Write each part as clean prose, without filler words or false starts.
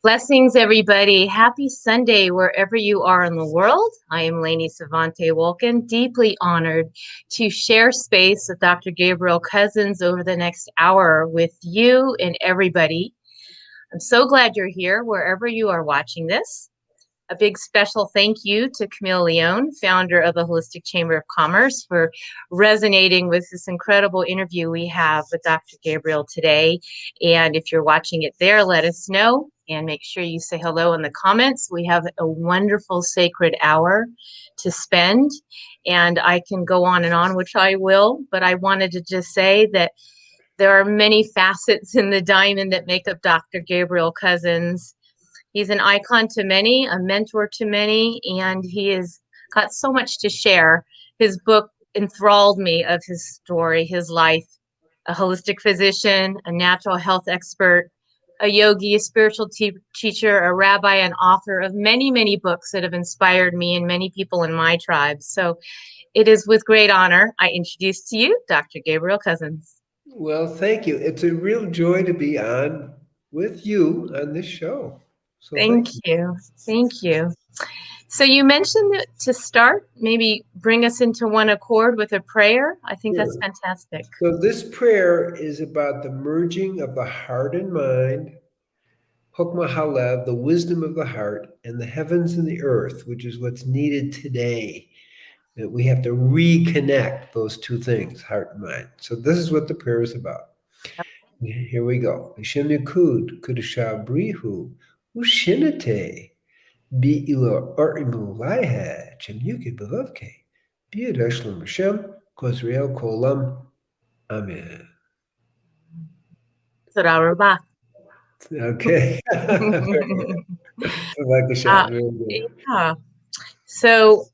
Blessings, everybody. Happy Sunday, wherever you are in the world. I am Lainie Sevante Wulkan, deeply honored to share space with Dr. Gabriel Cousens over the next hour with you and everybody. I'm so glad you're here, wherever you are watching this. A big special thank you to Chameleon, founder of the Holistic Chamber of Commerce, for resonating with this incredible interview we have with Dr. Gabriel today. And if you're watching it there, let us know and make sure you say hello in the comments. We have a wonderful sacred hour to spend, and I can go on, which I will, but I wanted to just say that there are many facets in the diamond that make up Dr. Gabriel Cousens. He's an icon to many, a mentor to many, and he has got so much to share. His book enthralled me of his story, his life. A holistic physician, a natural health expert, a yogi, a spiritual teacher, a rabbi, and author of many, many books that have inspired me and many people in my tribe. So it is with great honor I introduce to you Dr. Gabriel Cousens. Well, thank you. It's a real joy to be on with you on this show. So thank you. Thank you. So you mentioned that to start, maybe bring us into one accord with a prayer. I think that's fantastic. So this prayer is about the merging of the heart and mind, Hokmah Halev, the wisdom of the heart, and the heavens and the earth, which is what's needed today. That we have to reconnect those two things, heart and mind. So this is what the prayer is about. Here we go. Hashem Yakud, Kudasha Brihu, Ushinate, Bi Ilo Arimu Laiha, Chemuke Belovke, Biadashlam Hashem, Kosriel Kolam. Amen. Okay. Yeah. So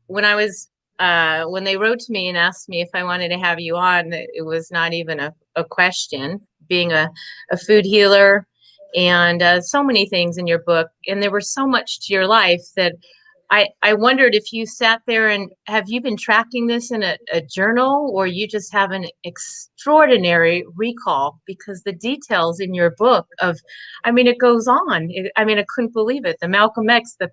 when they wrote to me and asked me if I wanted to have you on, it was not even a question. Being a food healer and so many things in your book, and there was so much to your life that I wondered if you sat there and have you been tracking this in a journal, or you just have an extraordinary recall, because the details in your book it goes on. I couldn't believe it. The Malcolm X, the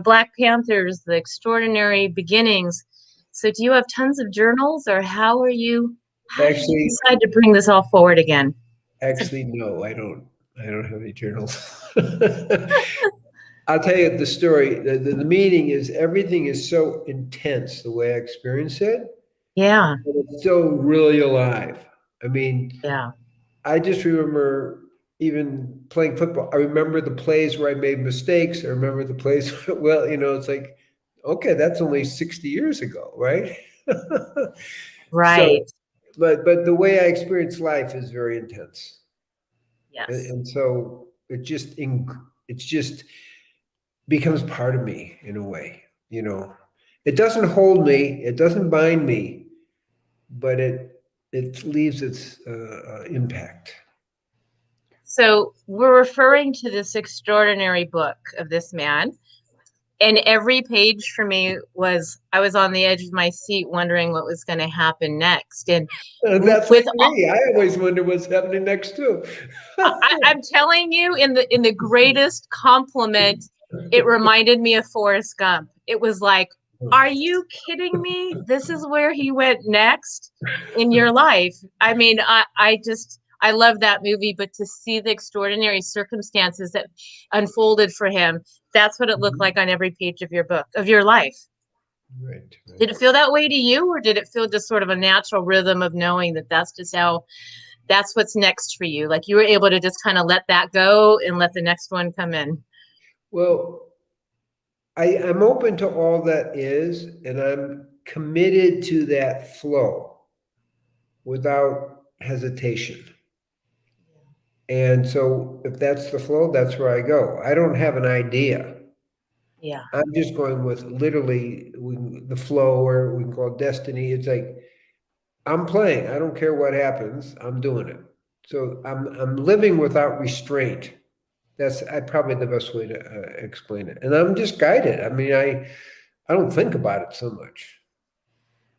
Black Panthers, the extraordinary beginnings. So do you have tons of journals, or how did you decide to bring this all forward again? Actually, no, I don't have any journals. I'll tell you the story. The meaning is everything is so intense the way I experience it. Yeah. But it's still really alive. Yeah. I just remember even playing football. I remember the plays where I made mistakes. I remember the plays, it's like, okay, that's only 60 years ago, right? Right. So, but the way I experience life is very intense. Yes. And so it just becomes part of me in a way. It doesn't hold me, it doesn't bind me, but it leaves its impact. So we're referring to this extraordinary book of this man, and every page for me I was on the edge of my seat wondering what was going to happen next. And that's with me. I always wonder what's happening next too. I'm telling you, in the greatest compliment, it reminded me of Forrest Gump. It was like, are you kidding me? This is where he went next in your life. I love that movie, but to see the extraordinary circumstances that unfolded for him, that's what it looked like on every page of your book, of your life. Right. Did it feel that way to you, or did it feel just sort of a natural rhythm of knowing that that's what's next for you? Like you were able to just kind of let that go and let the next one come in? Well, I'm open to all that is, and I'm committed to that flow without hesitation. And so if that's the flow, that's where I go. I don't have an idea. Yeah. I'm just going with literally the flow, or we can call it destiny. It's like, I'm playing. I don't care what happens. I'm doing it. So I'm living without restraint. That's probably the best way to explain it. And I'm just guided. I don't think about it so much.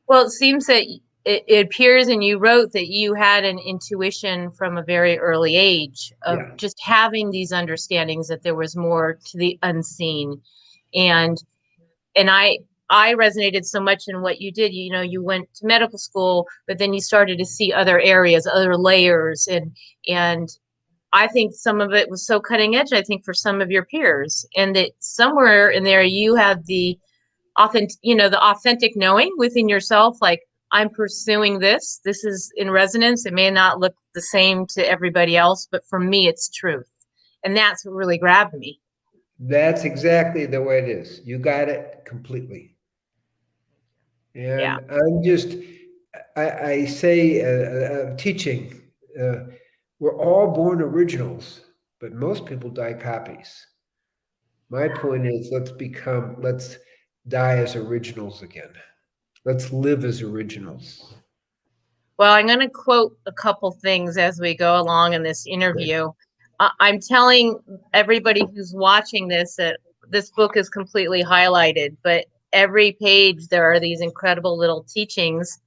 Well, it seems that it appears, and you wrote that you had an intuition from a very early age of Yeah. just having these understandings that there was more to the unseen. And I resonated so much in what you did. You know, you went to medical school, but then you started to see other areas, other layers, and I think some of it was so cutting edge, I think, for some of your peers. And that somewhere in there you have the the authentic knowing within yourself, like, I'm pursuing this. This is in resonance. It may not look the same to everybody else, but for me, it's truth. And that's what really grabbed me. That's exactly the way it is. You got it completely. Yeah. And I say, teaching, we're all born originals, but most people die copies. My point is, let's die as originals again. Let's live as originals. Well, I'm going to quote a couple things as we go along in this interview. I'm telling everybody who's watching this that this book is completely highlighted, but every page there are these incredible little teachings.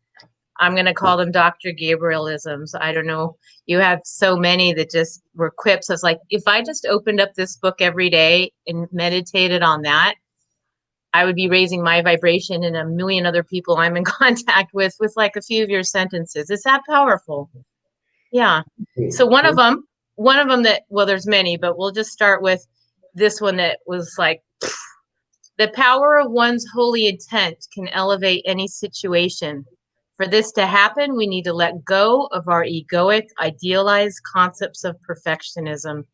I'm going to call them Dr. Gabrielisms. I don't know. You have so many that just were quips. I was like, if I just opened up this book every day and meditated on that, I would be raising my vibration and a million other people I'm in contact with like a few of your sentences. It's that powerful. Yeah. So one of them that, well, there's many, but we'll just start with this one that was like, the power of one's holy intent can elevate any situation. For this to happen, we need to let go of our egoic, idealized concepts of perfectionism.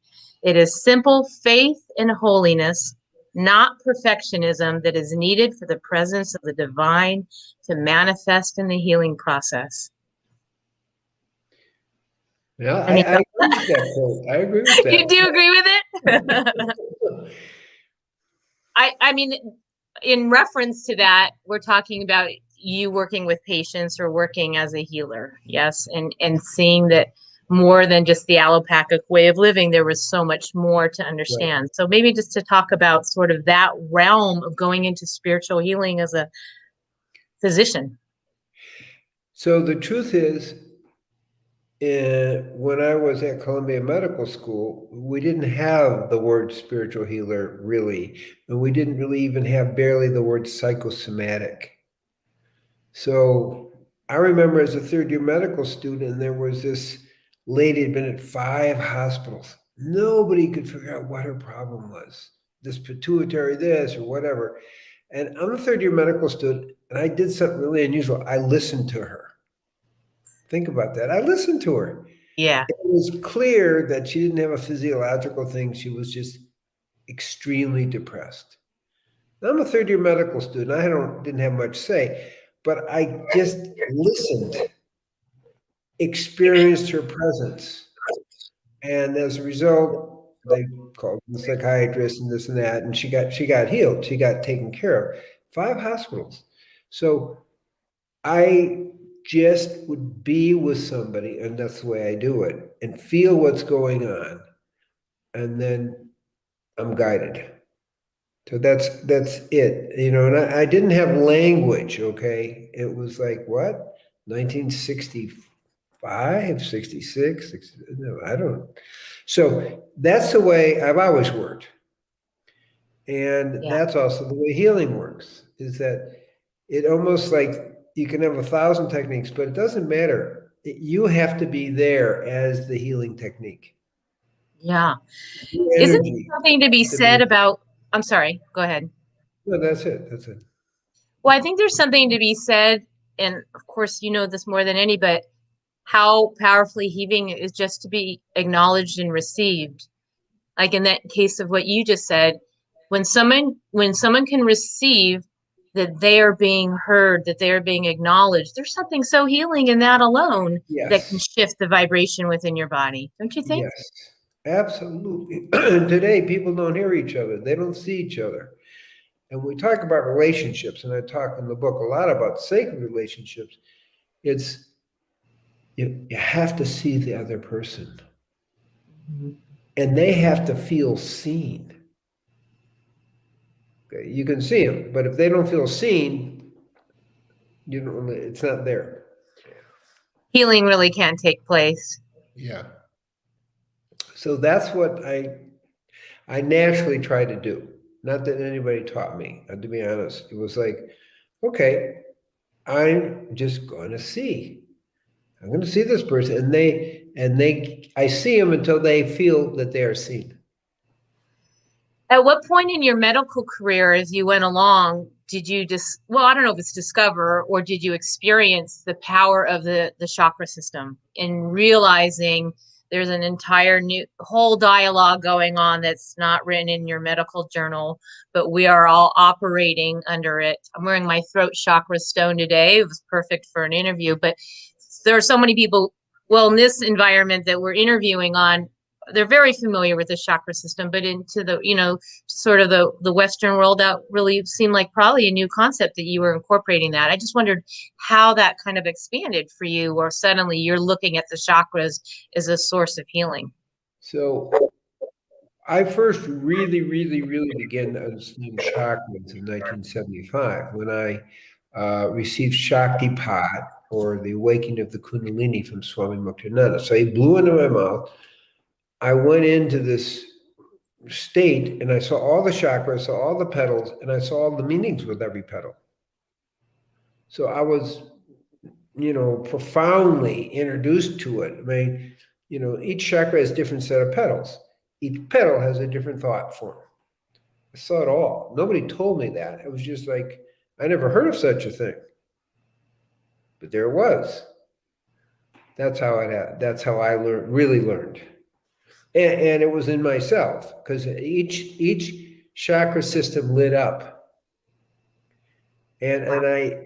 It is simple faith in holiness, not perfectionism, that is needed for the presence of the divine to manifest in the healing process. Yeah, I agree with that quote. I agree with that. You do agree with it? I mean, in reference to that, we're talking about you working with patients or working as a healer. Yes. And seeing that more than just the allopathic way of living, there was so much more to understand. Right. So maybe just to talk about sort of that realm of going into spiritual healing as a physician. So the truth is, when I was at Columbia Medical School, we didn't have the word spiritual healer really, and we didn't really even have barely the word psychosomatic. So I remember as a third-year medical student, and there was this lady had been at 5 hospitals. Nobody could figure out what her problem was, this pituitary this or whatever. And I'm a third-year medical student, and I did something really unusual. I listened to her. Think about that. I listened to her. Yeah. It was clear that she didn't have a physiological thing. She was just extremely depressed. Now, I'm a third-year medical student. I didn't have much say, but I just listened, experienced her presence. And as a result, they called the psychiatrist and this and that, and she got healed. She got taken care of. 5 hospitals. So I just would be with somebody, and that's the way I do it, and feel what's going on, and then I'm guided. So that's it, and I didn't have language, okay? It was like, what? 1965, 66, 60, no, I don't know. So that's the way I've always worked. And that's also the way healing works, is that it almost like you can have 1,000 techniques, but it doesn't matter. You have to be there as the healing technique. Yeah. Isn't there something to be said about, I'm sorry, go ahead. No, that's it. Well, I think there's something to be said, and of course, you know this more than any, but how powerfully healing is just to be acknowledged and received. Like in that case of what you just said, when someone can receive that they are being heard, that they are being acknowledged, there's something so healing in that alone. Yes. That can shift the vibration within your body. Don't you think? Yes, absolutely. Today, people don't hear each other. They don't see each other. And we talk about relationships, and I talk in the book a lot about sacred relationships. It's you have to see the other person. Mm-hmm. And they have to feel seen. Okay, you can see them, but if they don't feel seen, it's not there. Healing really can take place. Yeah. So that's what I naturally try to do. Not that anybody taught me, to be honest. It was like, okay, I'm just going to see. I'm going to see this person, I see them until they feel that they are seen. At what point in your medical career, as you went along, did you just, well, I don't know if it's discover, or did you experience the power of the chakra system in realizing there's an entire new whole dialogue going on that's not written in your medical journal, but we are all operating under it? I'm wearing my throat chakra stone today. It was perfect for an interview, but there are so many people, well, in this environment that we're interviewing on, they're very familiar with the chakra system, but into the, sort of the Western world, that really seemed like probably a new concept that you were incorporating that. I just wondered how that kind of expanded for you, or suddenly you're looking at the chakras as a source of healing. So I first really, really, really began to understand chakras in 1975 when I received Shaktipat, or the awakening of the Kundalini, from Swami Muktananda. So he blew into my mouth. I went into this state and I saw all the chakras, saw all the petals, and I saw all the meanings with every petal. So I was, profoundly introduced to it. I mean, each chakra has a different set of petals. Each petal has a different thought form. I saw it all. Nobody told me that. It was just like, I never heard of such a thing. But there it was. That's how I really learned. And it was in myself, because each chakra system lit up. And I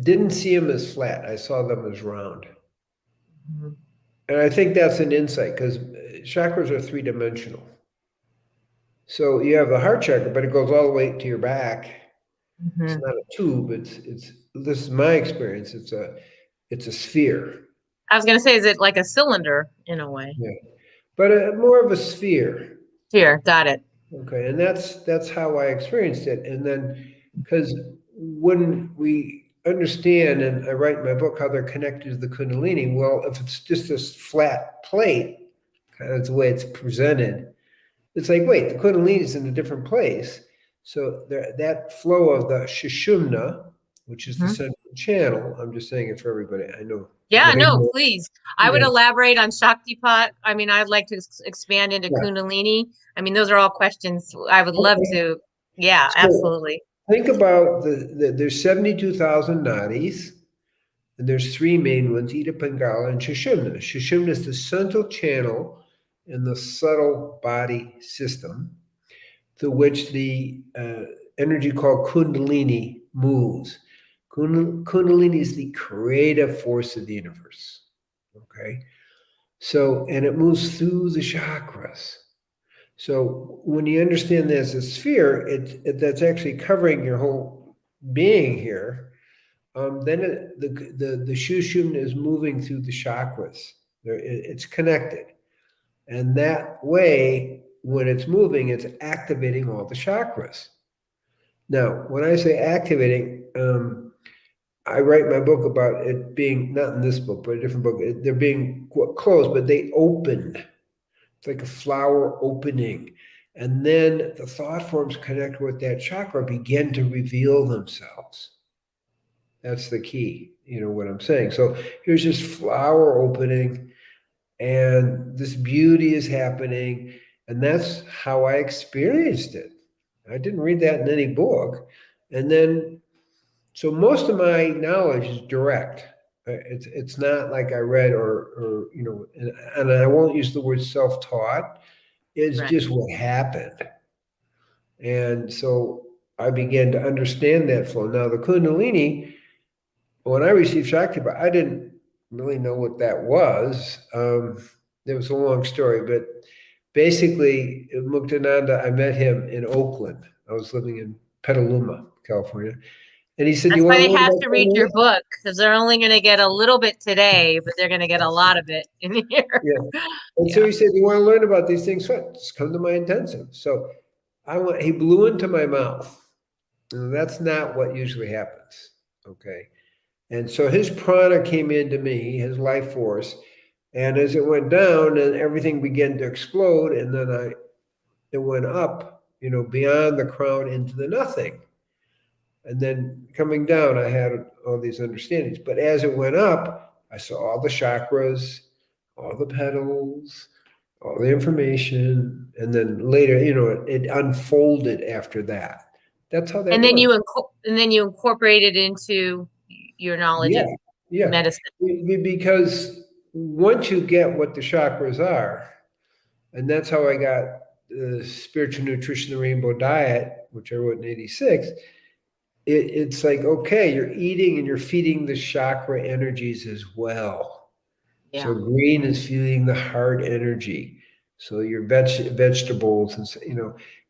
didn't see them as flat. I saw them as round. Mm-hmm. And I think that's an insight, because chakras are three-dimensional. So you have the heart chakra, but it goes all the way to your back. Mm-hmm. It's not a tube. This is my experience. It's a sphere. I was going to say, is it like a cylinder in a way? Yeah, but more of a sphere. Sphere, got it. Okay, and that's how I experienced it. And then, because when we understand, and I write in my book how they're connected to the Kundalini, well, if it's just this flat plate, kind of the way it's presented, it's like, wait, the Kundalini is in a different place. So that flow of the Sushumna, which is the central channel, I'm just saying it for everybody. I know. Yeah, no, please. I would elaborate on Shaktipat. I mean, I'd like to expand into Kundalini. I mean, those are all questions I would love to. Yeah, so absolutely. Think about there's 72,000 nadis, and there's three main ones: Ida, Pingala, and Sushumna. Sushumna is the central channel in the subtle body system through which the energy called Kundalini moves. Kundalini is the creative force of the universe. Okay. So, and it moves through the chakras. So when you understand there's a sphere, that's actually covering your whole being here. Then the Sushumna is moving through the chakras. It's connected. And that way, when it's moving, it's activating all the chakras. Now, when I say activating, I write my book about it being, not in this book, but a different book, they're being closed, but they open. It's like a flower opening. And then the thought forms connected with that chakra begin to reveal themselves. That's the key, what I'm saying. So here's this flower opening, and this beauty is happening. And that's how I experienced it. I didn't read that in any book. And then, so most of my knowledge is direct. It's not like I read or and I won't use the word self-taught. It's just what happened. And so I began to understand that flow. Now the Kundalini, when I received Shaktipat, I didn't really know what that was. It was a long story, but basically Muktananda, I met him in Oakland. I was living in Petaluma, California. And he said, that's why they have to read your book, because they're only going to get a little bit today, but they're going to get a lot of it in here. Yeah. And so he said, you want to learn about these things? Just come to my intensive. So he blew into my mouth. And that's not what usually happens. Okay. And so his prana came into me, his life force. And as it went down, and everything began to explode, and then it went up, beyond the crown into the nothing. And then coming down, I had all these understandings. But as it went up, I saw all the chakras, all the petals, all the information, and then later, it unfolded after that. That's how that And then works. you incorporate it into your knowledge of medicine. Because once you get what the chakras are, and that's how I got the Spiritual Nutrition, the Rainbow Diet, which I wrote in '86. It's like, okay, you're eating and you're feeding the chakra energies as well. Yeah. So green is feeding the heart energy. So your vegetables, and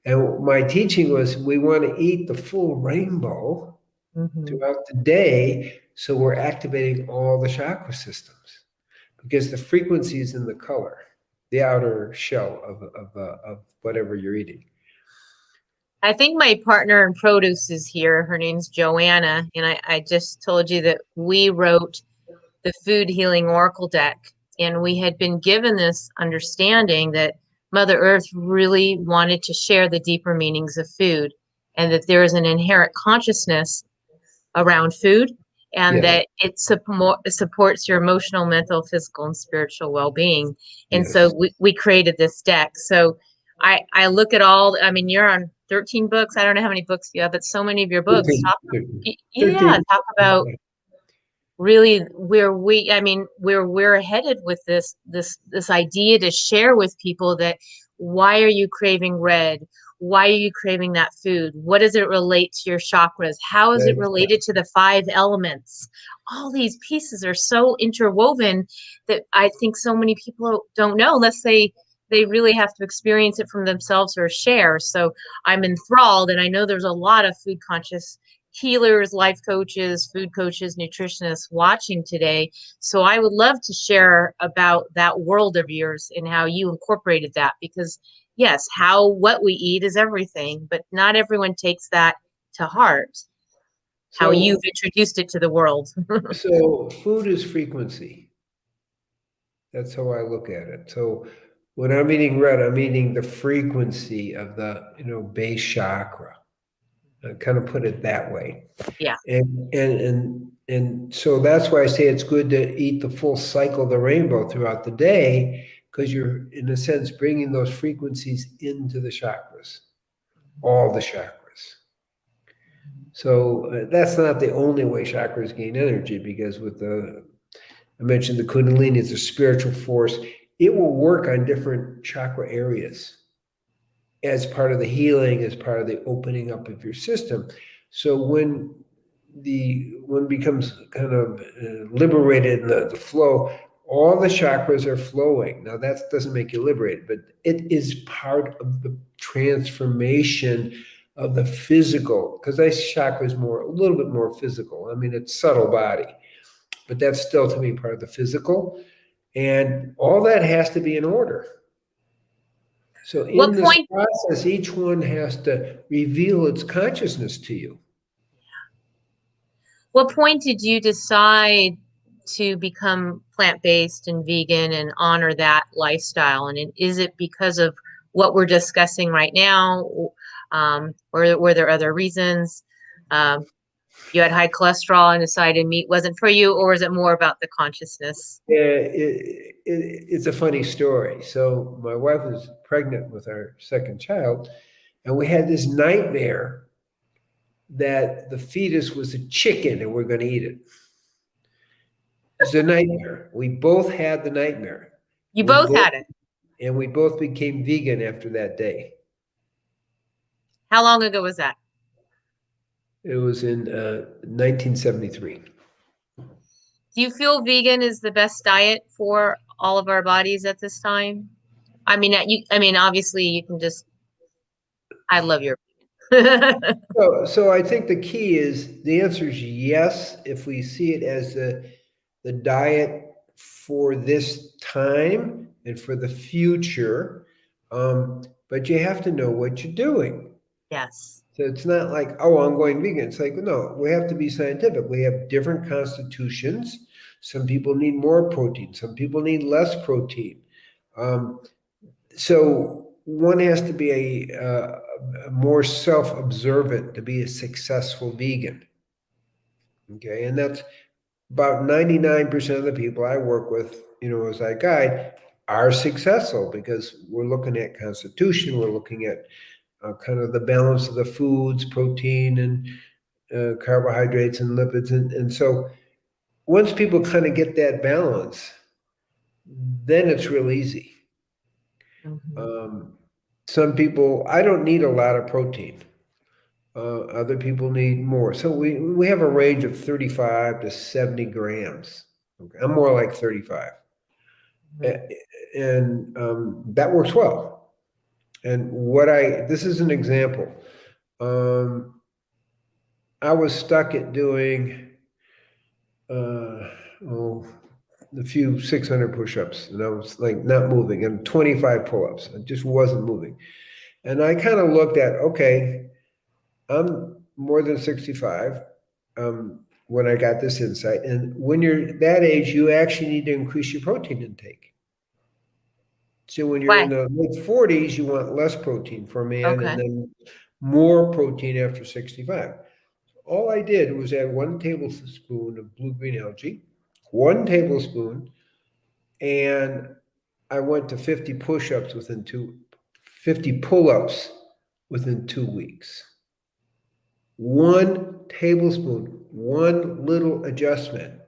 and my teaching was we want to eat the full rainbow throughout the day. So we're activating all the chakra systems because the frequency is in the color, the outer shell of whatever you're eating. I think my partner in produce is here. Her name's Joanna. And I just told you that we wrote the Food Healing Oracle deck. And we had been given this understanding that Mother Earth really wanted to share the deeper meanings of food, and that there is an inherent consciousness around food, and that it supports your emotional, mental, physical, and spiritual well-being. And so we created this deck. So I look at you're on 13 books. I don't know how many books you have, but so many of your books talk about really where we're headed with this idea to share with people that why are you craving red? Why are you craving that food? What does it relate to your chakras? How is it related to the 5 elements? All these pieces are so interwoven that I think so many people don't know unless they really have to experience it from themselves or share. So I'm enthralled, and I know there's a lot of food conscious healers, life coaches, food coaches, nutritionists watching today. So I would love to share about that world of yours and how you incorporated that, because yes, what we eat is everything, but not everyone takes that to heart. How you've introduced it to the world. So food is frequency. That's how I look at it. So when I'm eating red, I'm eating the frequency of the, base chakra. I kind of put it that way. Yeah. And so that's why I say it's good to eat the full cycle of the rainbow throughout the day, because you're, in a sense, bringing those frequencies into the chakras, all the chakras. So that's not the only way chakras gain energy, because I mentioned the Kundalini is a spiritual force. It will work on different chakra areas as part of the healing, as part of the opening up of your system. So when it becomes kind of liberated in the flow, all the chakras are flowing. Now that doesn't make you liberated, but it is part of the transformation of the physical, because this chakra is a little bit more physical. It's subtle body, but that's still, to me, part of the physical. And all that has to be in order. So in this process, each one has to reveal its consciousness to you. What point did you decide to become plant-based and vegan and honor that lifestyle? And is it because of what we're discussing right now? Or were there other reasons? You had high cholesterol and decided meat wasn't for you, or is it more about the consciousness? It's a funny story. So my wife was pregnant with our second child, and we had this nightmare that the fetus was a chicken and we're going to eat it. It's a nightmare. We both had the nightmare. You both had it. And we both became vegan after that day. How long ago was that? It was in 1973. Do you feel vegan is the best diet for all of our bodies at this time? Obviously you can just, I love your So I think the key is, the answer is yes, if we see it as the diet for this time and for the future. But you have to know what you're doing. Yes. So it's not like, oh, I'm going vegan. It's like, no, we have to be scientific. We have different constitutions. Some people need more protein. Some people need less protein. So one has to be a more self-observant to be a successful vegan. Okay, and that's about 99% of the people I work with, as I guide, are successful because we're looking at constitution, we're looking at kind of the balance of the foods, protein and carbohydrates and lipids. And so once people kind of get that balance, then it's real easy. Some people, I don't need a lot of protein. Other people need more. So we have a range of 35 to 70 grams. Okay. I'm more like 35. And that works well. And this is an example. I was stuck at doing a few 600 push-ups, and I was like not moving, and 25 pull-ups. I just wasn't moving. And I kind of looked at, okay, I'm more than 65 when I got this insight. And when you're that age, you actually need to increase your protein intake. So when you're in the late 40s, you want less protein for a man, and then more protein after 65. All I did was add 1 tablespoon of blue-green algae, 1 tablespoon, and I went to 50 push-ups 50 pull-ups within 2 weeks. 1 tablespoon, 1 little adjustment,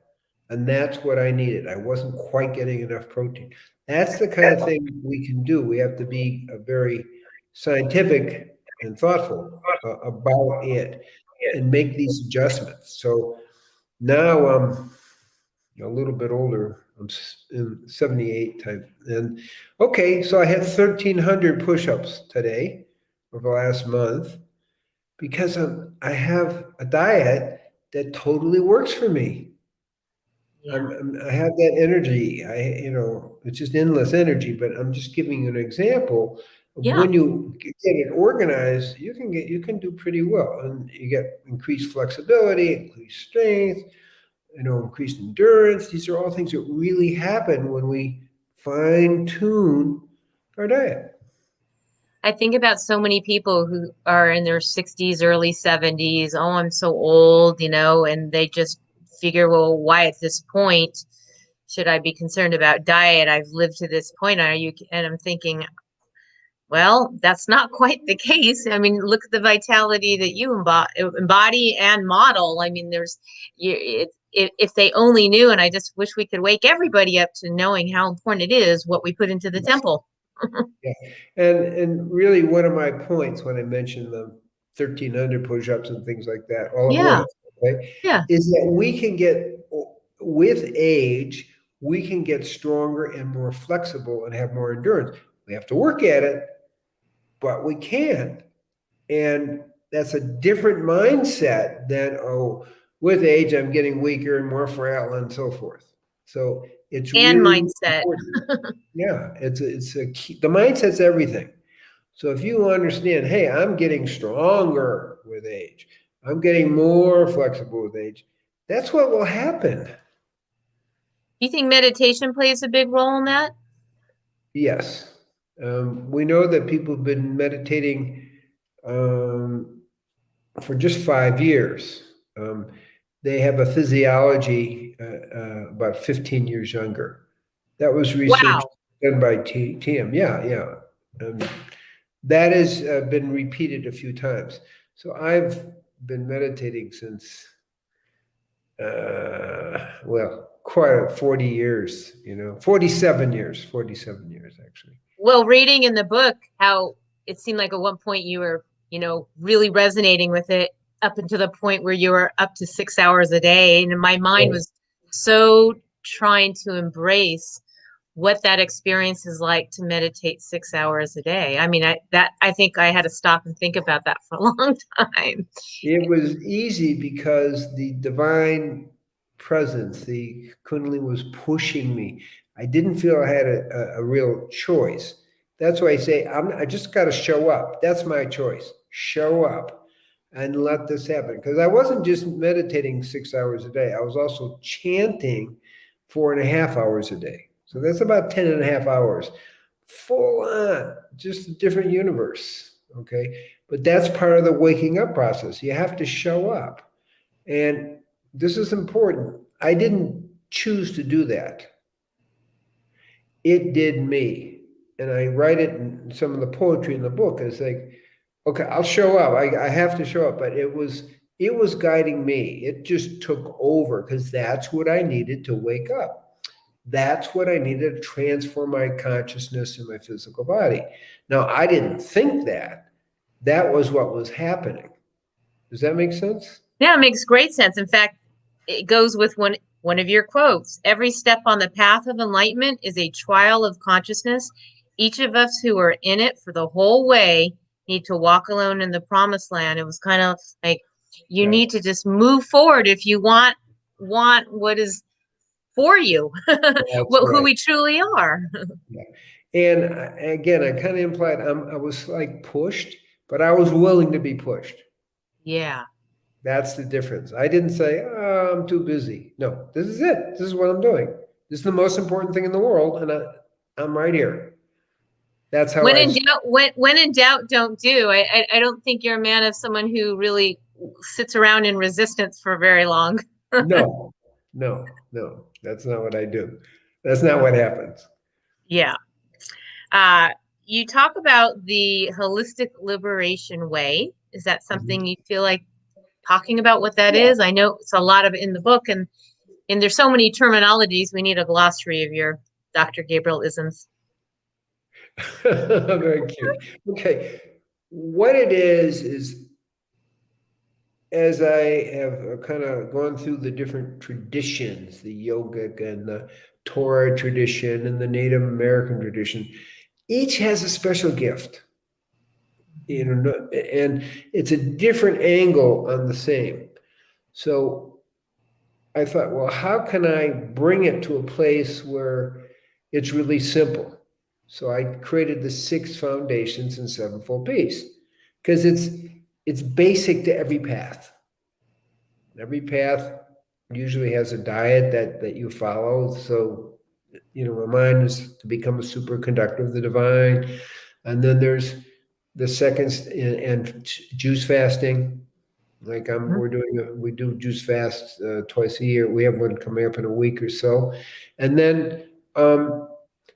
and that's what I needed. I wasn't quite getting enough protein. That's the kind of thing we can do. We have to be very scientific and thoughtful about it and make these adjustments. So now I'm a little bit older. I'm in 78 type. And okay, so I had 1,300 push-ups today over the last month because I have a diet that totally works for me. I have that energy. It's just endless energy, but I'm just giving you an example of when you get it organized, you can do pretty well. And you get increased flexibility, increased strength, increased endurance. These are all things that really happen when we fine-tune our diet. I think about so many people who are in their 60s, early 70s. Oh, I'm so old, and they just figure, well, why at this point should I be concerned about diet? I've lived to this point. And I'm thinking, well, that's not quite the case. I mean, look at the vitality that you embody and model. I mean, if they only knew, and I just wish we could wake everybody up to knowing how important it is what we put into the temple. Yeah, and really, one of my points when I mentioned the 1,300 push-ups and things like that, all at once, okay, is that we can get, with age, we can get stronger and more flexible and have more endurance. We have to work at it, but we can. And that's a different mindset than, oh, with age, I'm getting weaker and more frail and so forth. So it's and really mindset. Yeah, it's a key. The mindset's everything. So if you understand, hey, I'm getting stronger with age, I'm getting more flexible with age, that's what will happen. Do you think meditation plays a big role in that? Yes. We know that people have been meditating for just 5 years. They have a physiology about 15 years younger. That was research done by TM. Yeah. That has been repeated a few times. So I've been meditating since, quite 40 years, 47 years actually. Well, reading in the book how it seemed like at one point you were, really resonating with it up until the point where you were up to 6 hours a day. And my mind was so trying to embrace what that experience is like to meditate 6 hours a day. I mean, I think I had to stop and think about that for a long time. It was easy because the divine presence, the Kundalini, was pushing me. I didn't feel I had a real choice. That's why I say I just got to show up. That's my choice. Show up. and let this happen. Because I wasn't just meditating 6 hours a day. I was also chanting 4.5 hours a day. So that's about 10.5 hours. Full on, just a different universe. Okay. But that's part of the waking up process. You have to show up. And this is important. I didn't choose to do that. It did me. And I write it in some of the poetry in the book. It's like, okay, I'll show up. I have to show up. But it was guiding me. It just took over because that's what I needed to wake up. That's what I needed to transform my consciousness in my physical body. Now, I didn't think that. That was what was happening. Does that make sense? Yeah, it makes great sense. In fact, it goes with one of your quotes. Every step on the path of enlightenment is a trial of consciousness. Each of us who are in it for the whole way need to walk alone in the promised land. It was kind of like you need to just move forward if you want what is for you, who we truly are. Yeah. And again, I kind of implied I was like pushed, but I was willing to be pushed. Yeah. That's the difference. I didn't say, oh, I'm too busy. No, this is it. This is what I'm doing. This is the most important thing in the world, and I'm right here. That's how when in doubt, don't do. I don't think you're a man of someone who really sits around in resistance for very long. No, that's not what I do. That's not what happens. Yeah. You talk about the holistic liberation way. Is that something you feel like talking about what that is? I know it's a lot of it in the book, and there's so many terminologies. We need a glossary of your Dr. Gabrielisms. Very cute. Okay. What it is as I have kind of gone through the different traditions, the yogic and the Torah tradition and the Native American tradition, each has a special gift. And it's a different angle on the same. So I thought, well, how can I bring it to a place where it's really simple? So I created the 6 foundations in sevenfold peace because it's basic to every path. Every path usually has a diet that you follow. So, my mind is to become a superconductor of the divine. And then there's the second and juice fasting. Like we do juice fast twice a year. We have one coming up in a week or so. And then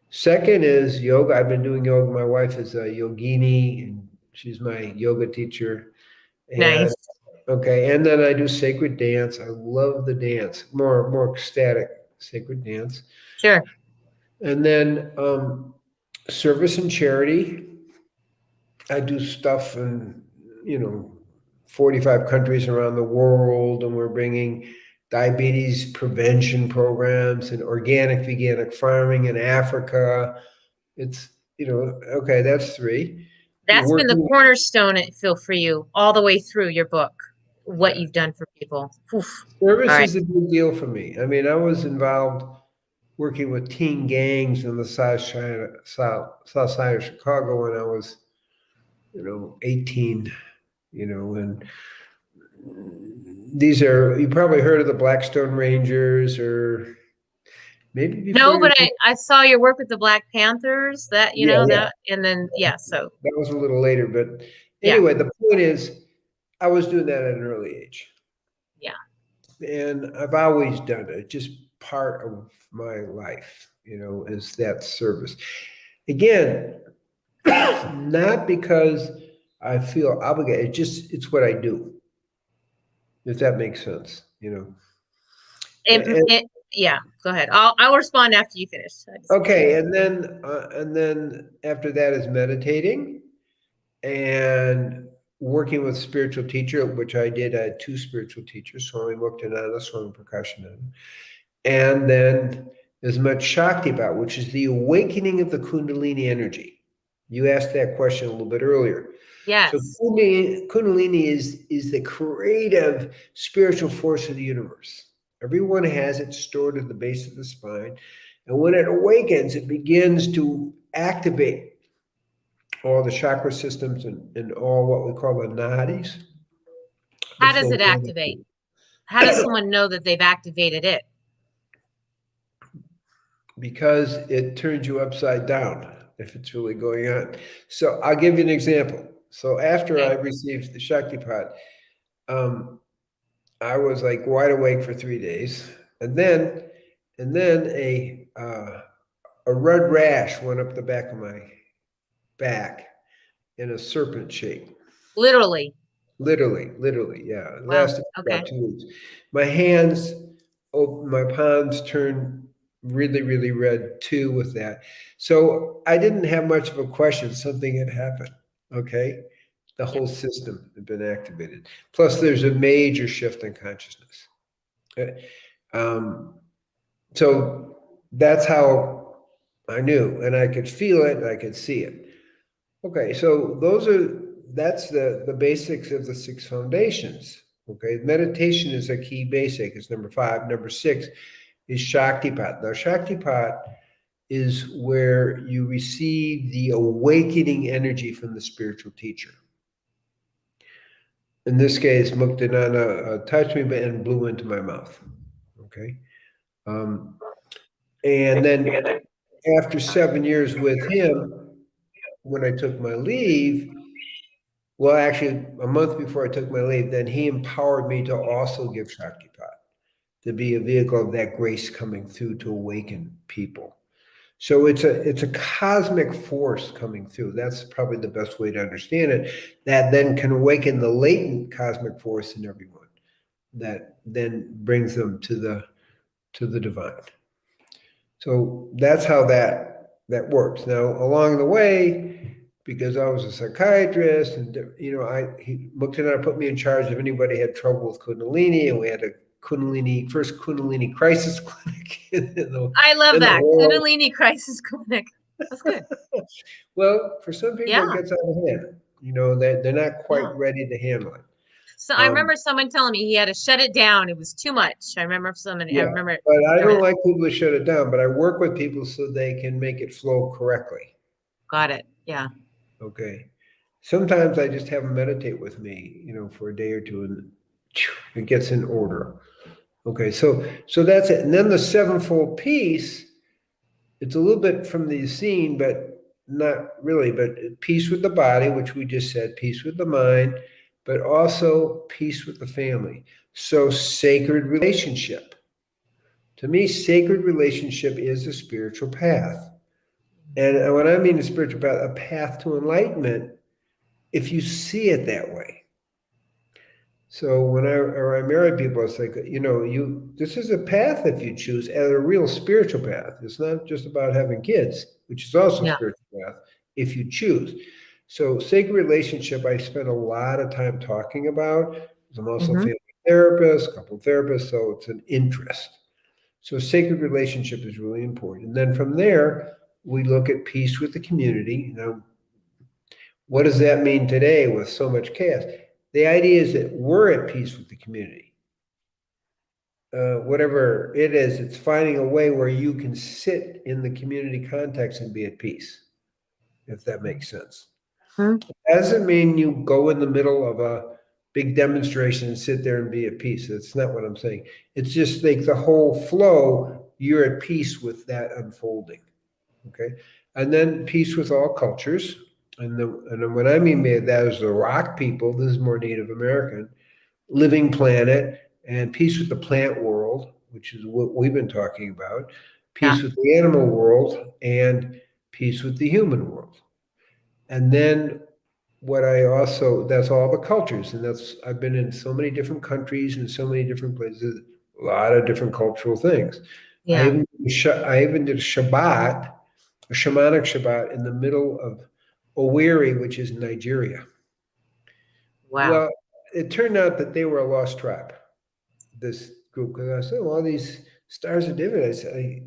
second is yoga. I've been doing yoga. My wife is a yogini, and she's my yoga teacher. And, nice. Okay, and then I do sacred dance. I love the dance, more ecstatic sacred dance. Sure. And then service and charity. I do stuff in 45 countries around the world, and we're bringing diabetes prevention programs and organic veganic farming in Africa. It's okay, that's 3. That's been the cornerstone, I feel, for you all the way through your book, what you've done for people. Oof. Service is a big deal for me. I mean, I was involved working with teen gangs on the south side of Chicago when I was 18, and these are, you probably heard of the Blackstone Rangers, or maybe before. No, but I saw your work with the Black Panthers, that, that, and then, so. That was a little later, but anyway, the point is, I was doing that at an early age. Yeah. And I've always done it, just part of my life, is that service. Again, not because I feel obligated, it's what I do. If that makes sense, Yeah, go ahead. I'll respond after you finish. Okay, and then after that is meditating and working with spiritual teacher, which I did. I had 2 spiritual teachers, Swami Muktananda, Swami Prakashananda. And then there's much Shakti about, which is the awakening of the Kundalini energy. You asked that question a little bit earlier. Yes. So Kundalini is the creative spiritual force of the universe. Everyone has it stored at the base of the spine. And when it awakens, it begins to activate all the chakra systems and all what we call the nadis. How does it activate? How does someone know that they've activated it? Because it turns you upside down if it's really going on. So I'll give you an example. So after I received the Shaktipat, I was like wide awake for 3 days, and then a red rash went up the back of my back in a serpent shape. Literally. Literally, yeah. It Wow. lasted about 2 weeks. My hands, my palms turned really, really red too with that. So I didn't have much of a question. Something had happened. Okay. The whole system had been activated. Plus, there's a major shift in consciousness. So that's how I knew, and I could feel it, and I could see it. Okay, so that's the basics of the 6 foundations. Okay, meditation is a key basic. It's number 5. Number 6 is Shaktipat. Now, Shaktipat is where you receive the awakening energy from the spiritual teacher. In this case, Muktananda touched me and blew into my mouth. Okay. And then after 7 years with him, when I took my leave, well, actually, a month before I took my leave, then he empowered me to also give Shaktipat, to be a vehicle of that grace coming through to awaken people. So it's a cosmic force coming through. That's probably the best way to understand it. That then can awaken the latent cosmic force in everyone. That then brings them to the divine. So that's how that works. Now, along the way, because I was a psychiatrist, and he looked at it, put me in charge if anybody had trouble with Kundalini, and we had a first Kundalini crisis clinic. I love that Kundalini crisis clinic. That's good. Well, for some people, it gets out of hand. They're not quite ready to handle it. So I remember someone telling me he had to shut it down. It was too much. I remember someone. Yeah, I remember. But I don't like people to shut it down. But I work with people so they can make it flow correctly. Got it. Yeah. Okay. Sometimes I just have them meditate with me, for a day or two, and it gets in order. Okay. So that's it. And then the sevenfold peace, it's a little bit from the scene, but not really. But peace with the body, which we just said, peace with the mind, but also peace with the family. So sacred relationship. To me, sacred relationship is a spiritual path. And when I mean a spiritual path, a path to enlightenment, if you see it that way. So when I married people, it's like, this is a path if you choose, and a real spiritual path. It's not just about having kids, which is also a spiritual path, if you choose. So sacred relationship, I spend a lot of time talking about. I'm also a family therapist, couple therapists, so it's an interest. So sacred relationship is really important. And then from there, we look at peace with the community. What does that mean today with so much chaos? The idea is that we're at peace with the community. Whatever it is, it's finding a way where you can sit in the community context and be at peace, if that makes sense. It doesn't mean you go in the middle of a big demonstration and sit there and be at peace. That's not what I'm saying. It's just like the whole flow, you're at peace with that unfolding. Okay. And then peace with all cultures. And what I mean by that is the rock people, this is more Native American, living planet, and peace with the plant world, which is what we've been talking about, peace with the animal world, and peace with the human world. And then that's all the cultures. And I've been in so many different countries and so many different places, a lot of different cultural things. Yeah. I even did a Shabbat, a shamanic Shabbat in the middle of Owerri, which is Nigeria. Wow. Well, it turned out that they were a lost tribe, this group. Because I said, all these stars of David, I said,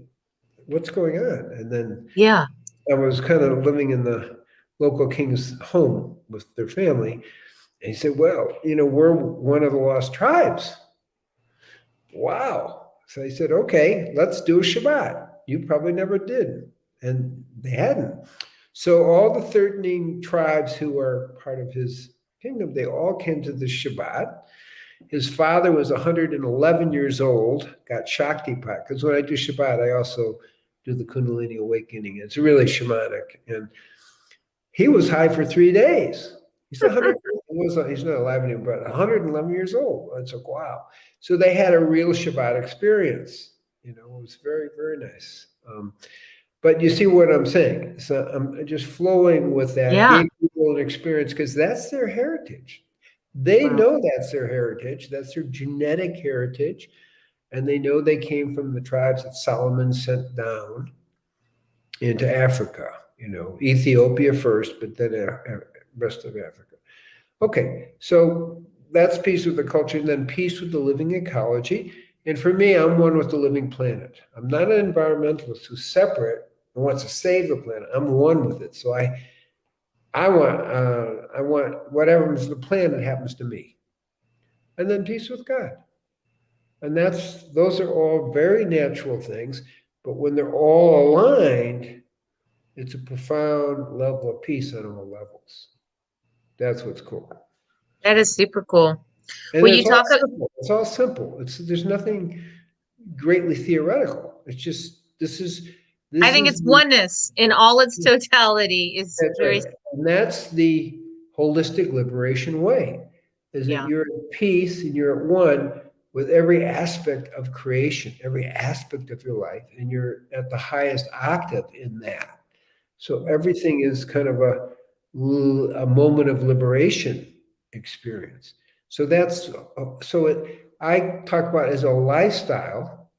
what's going on? And then I was kind of living in the local king's home with their family. And he said, well, we're one of the lost tribes. Wow. So I said, okay, let's do a Shabbat. You probably never did. And they hadn't. So all the 13 tribes who are part of his kingdom, they all came to the Shabbat. His father was 111 years old, got Shakti pot, because when I do Shabbat, I also do the Kundalini awakening. It's really shamanic. And he was high for 3 days. He's 100, he's not alive anymore, but 111 years old. It's like, wow. So they had a real Shabbat experience. You know, it was very, very nice. But you see what I'm saying. So I'm just flowing with that. Yeah. Gave people an experience because that's their heritage. They know that's their heritage. That's their genetic heritage. And they know they came from the tribes that Solomon sent down into Africa. You know, Ethiopia first, but then rest of Africa. Okay, so that's peace with the culture, and then peace with the living ecology. And for me, I'm one with the living planet. I'm not an environmentalist who's separate and wants to save the planet. I'm one with it. So I want whatever happens to the planet happens to me. And then peace with God. And those are all very natural things, but when they're all aligned, it's a profound level of peace on all levels. That's what's cool. That is super cool. And it's all simple. There's nothing greatly theoretical. It's just I think it's oneness in all its totality. And that's the holistic liberation way. Is that you're at peace and you're at one with every aspect of creation, every aspect of your life, and you're at the highest octave in that. So everything is kind of a moment of liberation experience. So I talk about it as a lifestyle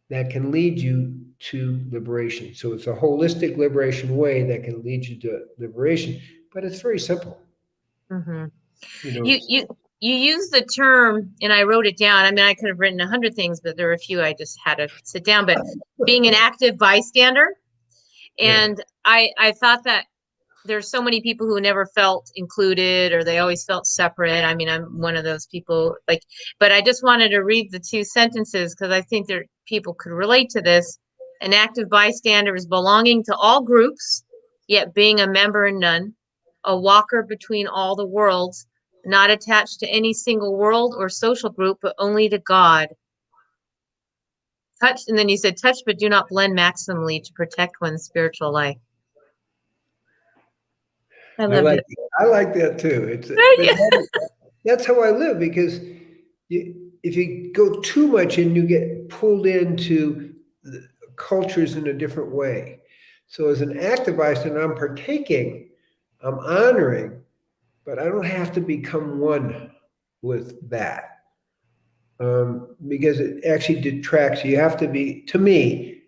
that can lead you to liberation. So it's a holistic liberation way that can lead you to liberation, but it's very simple. Mm-hmm. You use the term, and I wrote it down. I mean, I could have written 100 things, but there were a few I just had to sit down. But being an active bystander, and I thought that there's so many people who never felt included, or they always felt separate. I mean, I'm one of those people. But I just wanted to read the 2 sentences because I think people could relate to this. An active bystander is belonging to all groups, yet being a member in none. A walker between all the worlds, not attached to any single world or social group, but only to God. Touch, and then you said, touch, but do not blend maximally to protect one's spiritual life. I like that too. That's how I live, because if you go too much and you get pulled into cultures in a different way. So as an activist, and I'm partaking, I'm honoring, but I don't have to become one with that, because it actually detracts. You have to be, to me,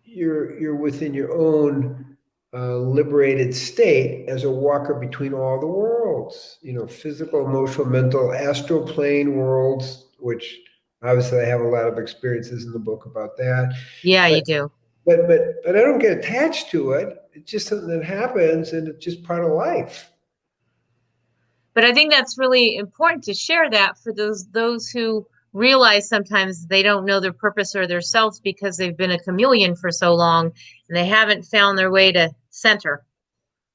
you're within your own liberated state as a walker between all the worlds, physical, emotional, mental, astral plane worlds, which obviously I have a lot of experiences in the book about that. Yeah, you do. But I don't get attached to it. It's just something that happens, and it's just part of life. But I think that's really important to share that for those who realize sometimes they don't know their purpose or their selves because they've been a chameleon for so long and they haven't found their way to center.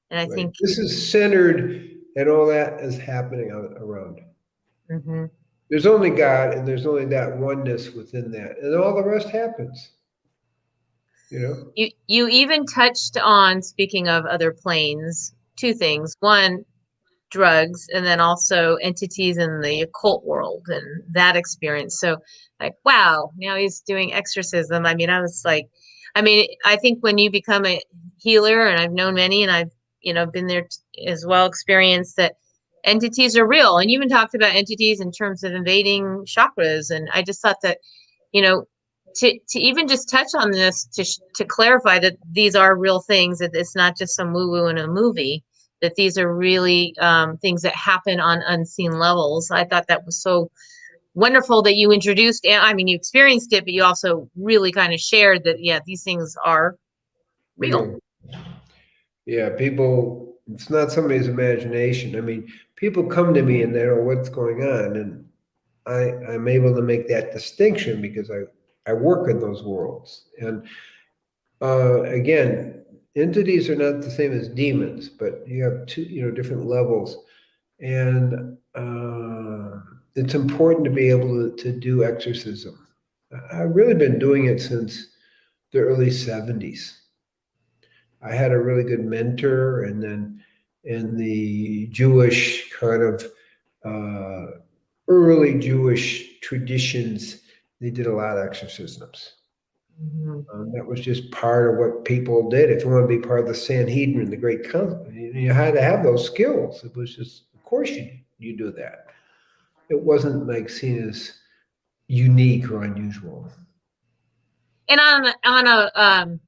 And I think this is centered, and all that is happening around. Mm-hmm. There's only God, and there's only that oneness within that, and all the rest happens. You even touched on, speaking of other planes, 2 things. One, drugs, and then also entities in the occult world and that experience. So wow, now he's doing exorcism. I mean, I think when you become a healer, and I've known many, and I've been there as well, experienced that entities are real. And you even talked about entities in terms of invading chakras. And I just thought that, to even just touch on this, to clarify that these are real things, that it's not just some woo-woo in a movie, that these are really things that happen on unseen levels. I thought that was so wonderful that you introduced, you experienced it, but you also really kind of shared that, these things are real. Yeah, people, it's not somebody's imagination. I mean, people come to me and they know what's going on, and I'm able to make that distinction because I work in those worlds. And again, entities are not the same as demons, but you have 2, different levels. And it's important to be able to do exorcism. I've really been doing it since the early 70s. I had a really good mentor, and then in the Jewish kind of early Jewish traditions, they did a lot of exorcisms. That was just part of what people did. If you want to be part of the Sanhedrin, the great council, you had to have those skills. It was just, of course, you do that. It wasn't like seen as unique or unusual. And on a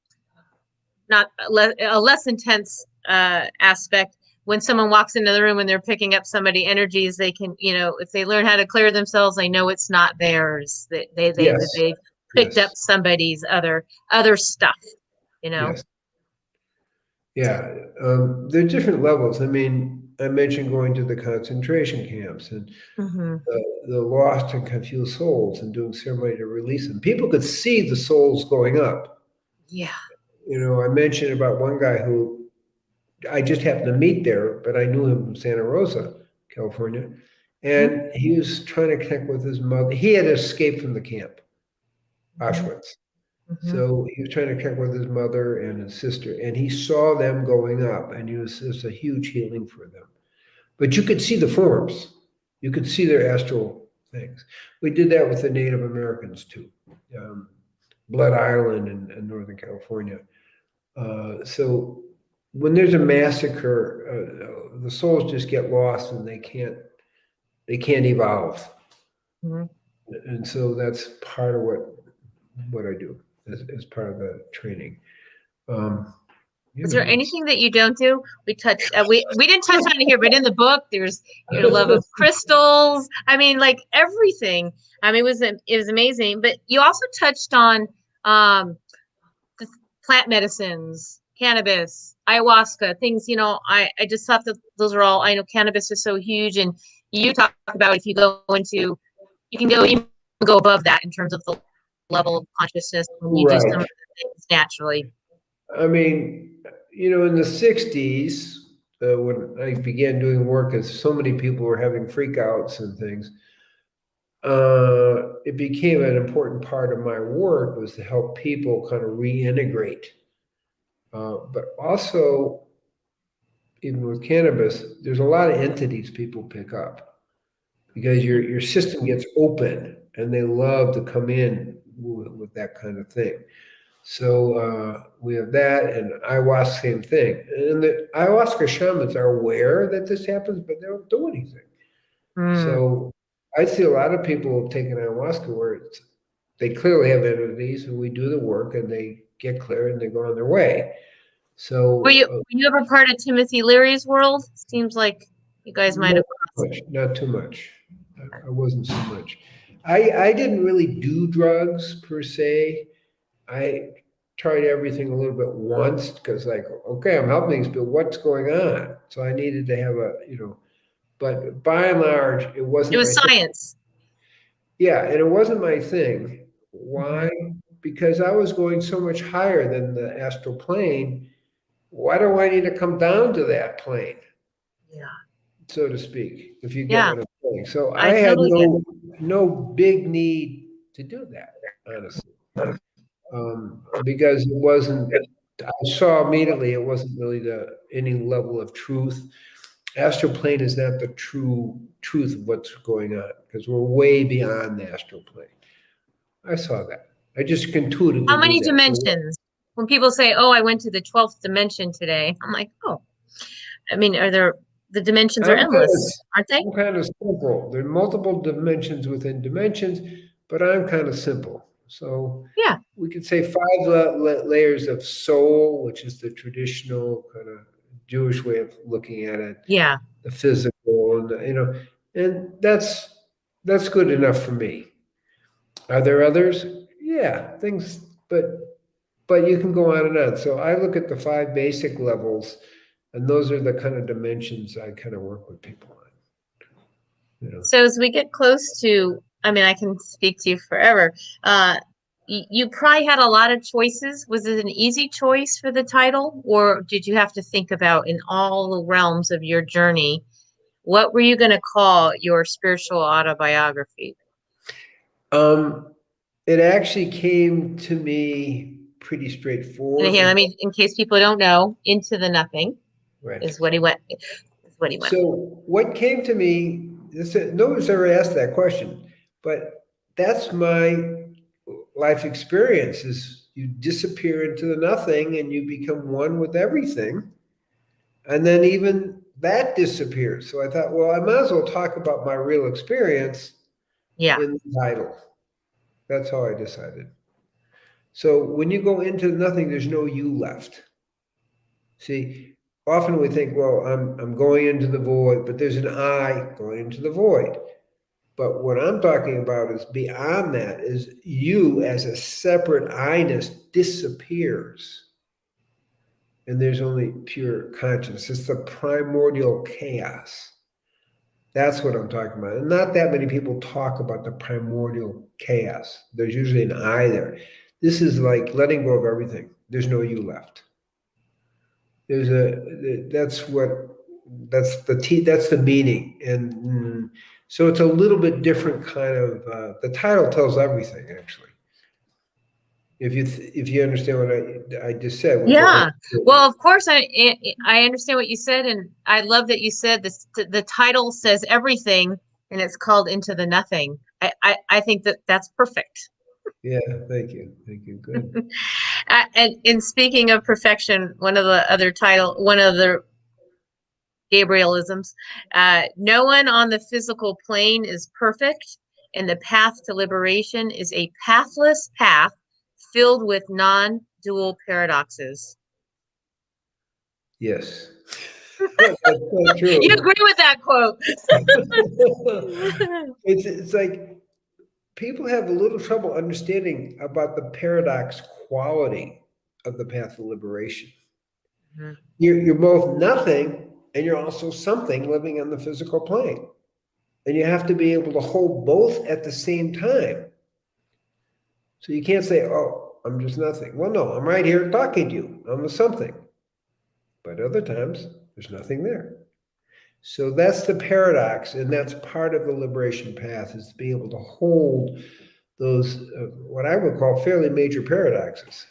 not a less intense aspect, when someone walks into the room and they're picking up somebody energies, they can, if they learn how to clear themselves, they know it's not theirs. They picked up somebody's other stuff, Yes. Yeah. There are different levels. I mean, I mentioned going to the concentration camps and the lost and confused souls and doing ceremony to release them. People could see the souls going up. Yeah. I mentioned about one guy who I just happened to meet there, but I knew him from Santa Rosa, California. And he was trying to connect with his mother. He had escaped from the camp, Auschwitz. So he was trying to connect with his mother and his sister, and he saw them going up, and it was a huge healing for them. But you could see the forms. You could see their astral things. We did that with the Native Americans too. Blood Island in Northern California. So when there's a massacre, the souls just get lost and they can't evolve. And so that's part of what I do as part of the training. Is there anything that you don't do? We touched. We didn't touch on it here, but in the book, there's your love of crystals. I mean, like everything. I mean, it was amazing. But you also touched on the plant medicines, cannabis, ayahuasca, things. I just thought that those are all. I know cannabis is so huge, and you talk about if you go into, you can even go above that in terms of the level of consciousness when you do some of the things naturally. I mean, in the 60s, when I began doing work, as so many people were having freakouts and things, it became an important part of my work was to help people kind of reintegrate. But also, even with cannabis, there's a lot of entities people pick up because your system gets open and they love to come in with that kind of thing. So we have that, and ayahuasca, same thing. And the ayahuasca shamans are aware that this happens, but they don't do anything. So I see a lot of people have taken ayahuasca where they clearly have entities, and we do the work, and they get clear, and they go on their way. So were you ever part of Timothy Leary's world? Seems like you guys might have. Not too much. I wasn't so much. I didn't really do drugs per se. I tried everything a little bit once because, like, okay, I'm helping these people. What's going on? So I needed to have but by and large, it wasn't. It was science. Yeah, and it wasn't my thing. Why? Because I was going so much higher than the astral plane. Why do I need to come down to that plane? Yeah. So to speak, if you get what I'm saying. So I had no big need to do that, honestly. Because it wasn't, I saw immediately it wasn't really any level of truth. Astral plane is not the true truth of what's going on because we're way beyond the astral plane. I saw that. I just intuitively. How many dimensions? When people say, "Oh, I went to the 12th dimension today," I'm like, "Oh." I mean, the dimensions are endless, aren't they? I'm kind of simple. There are multiple dimensions within dimensions, but I'm kind of simple. So yeah, we could say 5 layers of soul, which is the traditional kind of Jewish way of looking at it. Yeah, the physical, and and that's good enough for me. Are there others? Yeah, things, but you can go on and on. So I look at the 5 basic levels, and those are the kind of dimensions I kind of work with people on. So as we get close to, I mean, I can speak to you forever. You probably had a lot of choices. Was it an easy choice for the title, or did you have to think about in all the realms of your journey what were you going to call your spiritual autobiography? It actually came to me pretty straightforward. And here, let me, in case people don't know, Into the Nothing Right. is what he went. Is what he went. So what came to me, nobody's ever asked that question, but that's my life experience is you disappear into the nothing and you become one with everything. And then even that disappears. So I thought, well, I might as well talk about my real experience in the title. That's how I decided. So when you go into nothing, there's no you left. See, often we think, well, I'm going into the void, but there's an I going into the void. But what I'm talking about is beyond that, is you as a separate I-ness disappears. And there's only pure consciousness. It's the primordial chaos. That's what I'm talking about. And not that many people talk about the primordial chaos. There's usually an I there. This is like letting go of everything. There's no you left. That's the meaning. And so it's a little bit different kind of, the title tells everything, actually. If you understand what I just said. Yeah. Well, of course, I understand what you said, and I love that you said this. The title says everything, and it's called Into the Nothing. I think that's perfect. Yeah, thank you. Good. And speaking of perfection, one of the Gabrielisms, no one on the physical plane is perfect, and the path to liberation is a pathless path filled with non-dual paradoxes. Yes. That's so true. You agree with that quote? It's like people have a little trouble understanding about the paradox quality of the path to liberation. Mm-hmm. You're both nothing and you're also something living on the physical plane. And you have to be able to hold both at the same time. So you can't say, oh, I'm just nothing. Well, no, I'm right here talking to you. I'm a something. But other times, there's nothing there. So that's the paradox, and that's part of the liberation path, is to be able to hold those, what I would call fairly major paradoxes.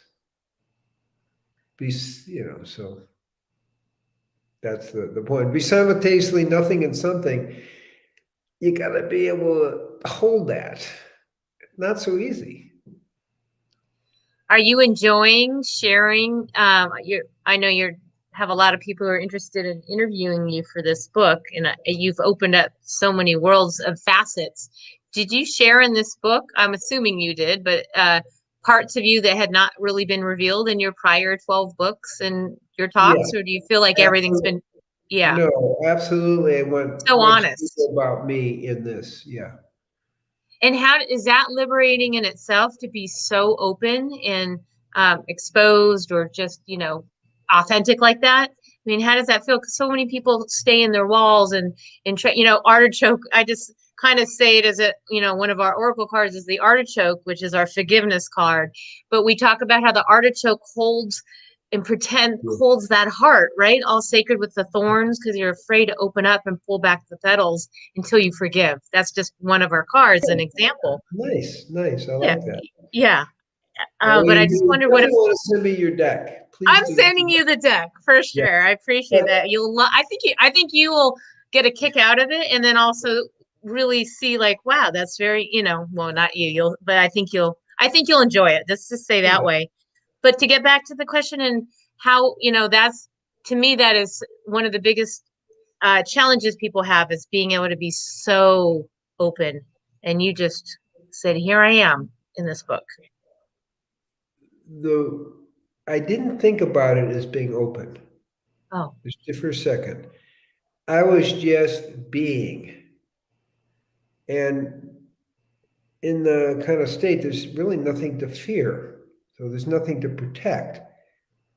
So that's the point. Be simultaneously nothing and something. You got to be able to hold that. Not so easy. Are you enjoying sharing? I know you have a lot of people who are interested in interviewing you for this book, and you've opened up so many worlds of facets. Did you share in this book? I'm assuming you did, but parts of you that had not really been revealed in your prior 12 books and your talks, or do you feel like everything's been? Yeah. No, absolutely. I went so honest about me in this. Yeah. And how is that liberating in itself to be so open and exposed, or just, authentic like that? I mean, how does that feel? Because so many people stay in their walls and artichoke. I just kind of say it as one of our oracle cards is the artichoke, which is our forgiveness card. But we talk about how the artichoke holds and holds that heart, right? All sacred with the thorns, because you're afraid to open up and pull back the petals until you forgive. That's just one of our cards, an example. Nice. I like that. Yeah. But I just wonder what. If you want to send me your deck, please. I'm sending you the deck for sure. Yeah. I appreciate that. I think you will get a kick out of it, and then also really see like, wow, that's very, well, not you. I think you'll enjoy it. Let's just say that way. But to get back to the question and how, that's, to me, that is one of the biggest challenges people have, is being able to be so open. And you just said, here I am in this book. I didn't think about it as being open. Oh. Just for a second. I was just being. And in the kind of state, there's really nothing to fear. So there's nothing to protect.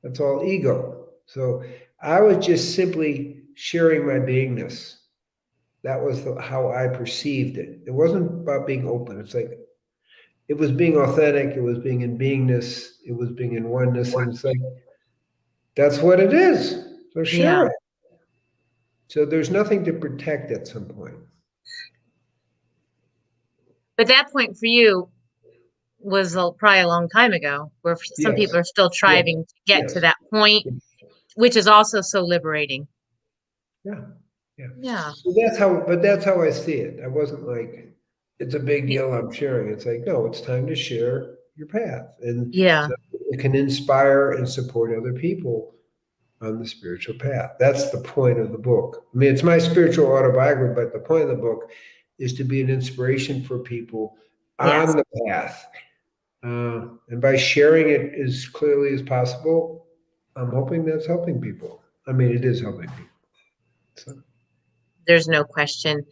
That's all ego. So I was just simply sharing my beingness. That was how I perceived it. It wasn't about being open. It's like, it was being authentic. It was being in beingness. It was being in oneness. And it's like, that's what it is. So share it. So there's nothing to protect at some point. But that point for you was probably a long time ago, where some Yes. people are still striving to get to that point, which is also so liberating. Yeah. So that's how I see it. I wasn't like, it's a big deal I'm sharing. It's like, no, it's time to share your path. And so it can inspire and support other people on the spiritual path. That's the point of the book. I mean, it's my spiritual autobiography, but the point of the book is to be an inspiration for people on the path. And by sharing it as clearly as possible, I'm hoping that's helping people. I mean, it is helping people. So. There's no question.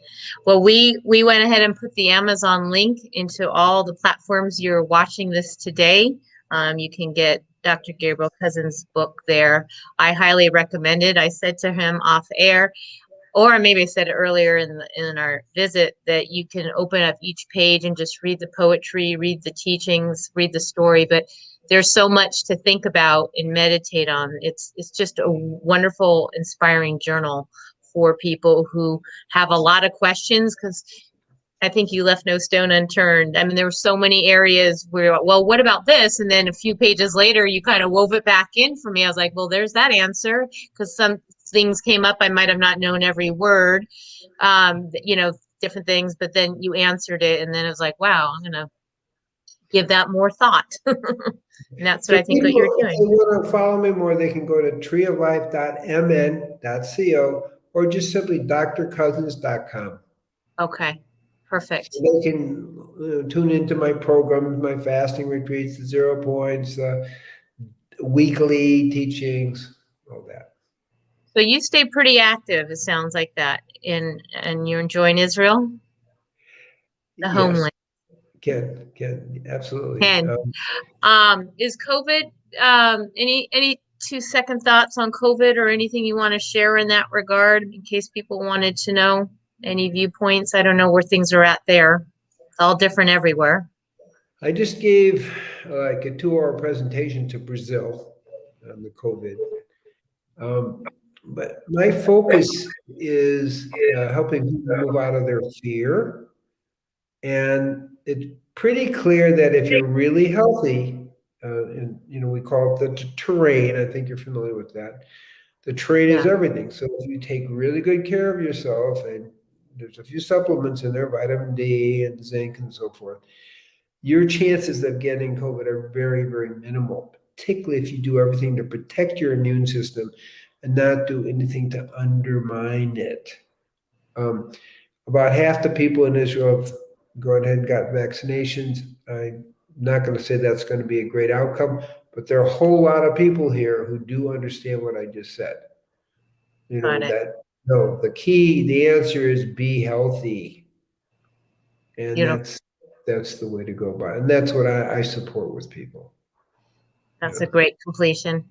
Well, we went ahead and put the Amazon link into all the platforms you're watching this today. You can get Dr. Gabriel Cousens' book there. I highly recommend it. I said to him off air, or maybe I said it earlier in our visit, that you can open up each page and just read the poetry, read the teachings, read the story. But there's so much to think about and meditate on. It's just a wonderful, inspiring journal for people who have a lot of questions, because I think you left no stone unturned. I mean, there were so many areas where, well, what about this? And then a few pages later, you kind of wove it back in for me. I was like, well, there's that answer, because some things came up. I might have not known every word, different things, but then you answered it. And then it was like, wow, I'm going to give that more thought. And that's what I think what you're doing. If they want to follow me more, they can go to treeoflife.mn.co or just simply drcousens.com. Okay, perfect. So they can tune into my programs, my fasting retreats, the 0 points, weekly teachings, all that. So you stay pretty active, it sounds like that, and you're enjoying Israel? The homeland. Can absolutely. Is COVID, any 2-second thoughts on COVID or anything you want to share in that regard, in case people wanted to know any viewpoints? I don't know where things are at there. It's all different everywhere. I just gave like a 2-hour presentation to Brazil on the COVID. But my focus is helping people move out of their fear. And it's pretty clear that if you're really healthy, and we call it the terrain, I think you're familiar with that. The terrain is everything. So if you take really good care of yourself, and there's a few supplements in there, vitamin D and zinc and so forth, your chances of getting COVID are very, very minimal, particularly if you do everything to protect your immune system and not do anything to undermine it. About half the people in Israel have gone ahead and got vaccinations. I'm not going to say that's going to be a great outcome, but there are a whole lot of people here who do understand what I just said. The answer is be healthy. And that's the way to go about it. And that's what I support with people. That's a great completion.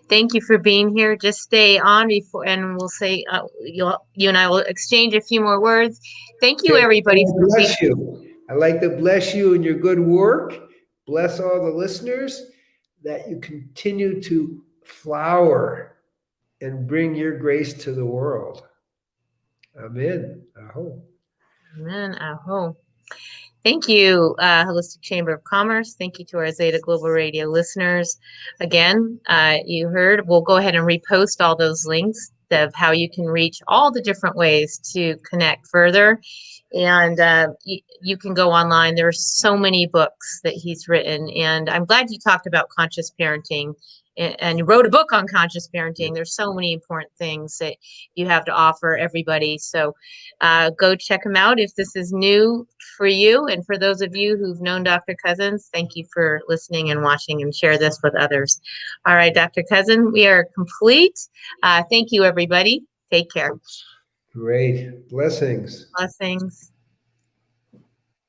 Thank you for being here. Just stay on before, and we'll say you and I will exchange a few more words. Thank you, everybody. Bless you. I'd like to bless you and your good work. Bless all the listeners, that you continue to flower and bring your grace to the world. Amen. Aho. Amen. Aho. Thank you, Holistic Chamber of Commerce. Thank you to our Zeta Global Radio listeners. Again, you heard, we'll go ahead and repost all those links of how you can reach all the different ways to connect further. And you can go online. There are so many books that he's written. And I'm glad you talked about conscious parenting, and you wrote a book on conscious parenting. There's so many important things that you have to offer everybody. So go check him out if this is new for you. And for those of you who've known Dr. Cousens, thank you for listening and watching, and share this with others. All right, Dr. Cousens, we are complete. Thank you, everybody. Take care. Great. Blessings. Blessings.